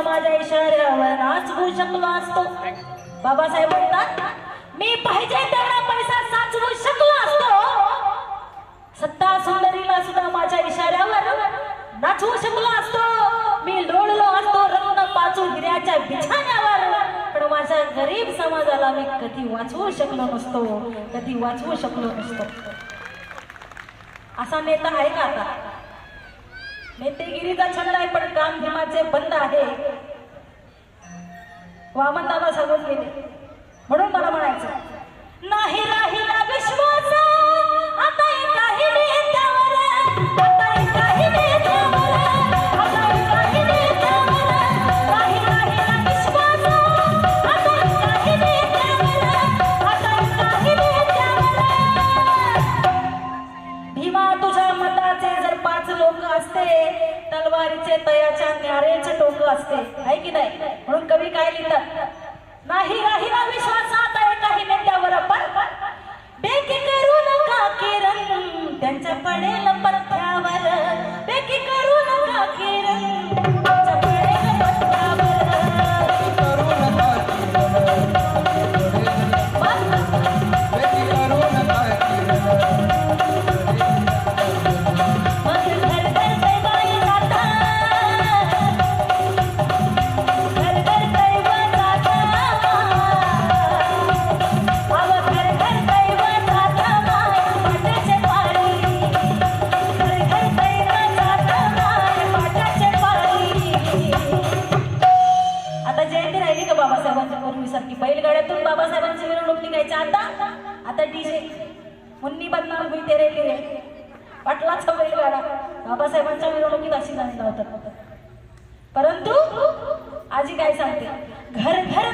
माझ्या इशाऱ्यावर नाचवू शकलो असतो. बाबासाहेब म्हणतात मी पाहिजे तेवढा पैसा साचवू शकलो असतो. सत्ता सुंदरीला सुद्धा माझ्या इशाऱ्यावर नाचवू शकलो असतो. मी लोळलो असतो रत्न पाचू हिऱ्याच्या बिछाण्यावर. पण माझ्या गरीब समाजाला मी कधी वाचवू शकलो नसतो, कधी वाचवू शकलो नसतो. असा नेता आहे का आता? नेतेगिरीचा छंद आहे पण काम भीमाचे बंद आहे. वामनदादा सांगून गेले. म्हणून मला म्हणायचं नाही राहिला विश्वास आता काही नेत्यावर, आता काही नेत्यावर, आता काही नेत्यावर, नाही राहिला विश्वास आता काही नेत्यावर, आता काही नेत्यावर. भीमा तुझ्या मताचे जर 5 लोक असते, तलवारीचे तयाच्या न्यारेचे टोक असते, आहे की नाही? म्हणून कवी काय लिहितात? नाही राहिला विश्वास आता काही नेत्यावर, पण बेकी करू नका किरण त्यांच्या पडेल पथ्यावर. बेकी करू नका किरण त्यांच्या पडेल पथ्यावर. बैलगाड्यातून बाबासाहेबांची मिरवणूक निघायची. आता डीजे मुन्नी बदनाम हुई तेरे लिए, पाटलाचा बैलगाडा बाबासाहेबांच्या मिरवणुकीत अशी गाणी लावतात. परंतु आजी काय सांगते? घर घर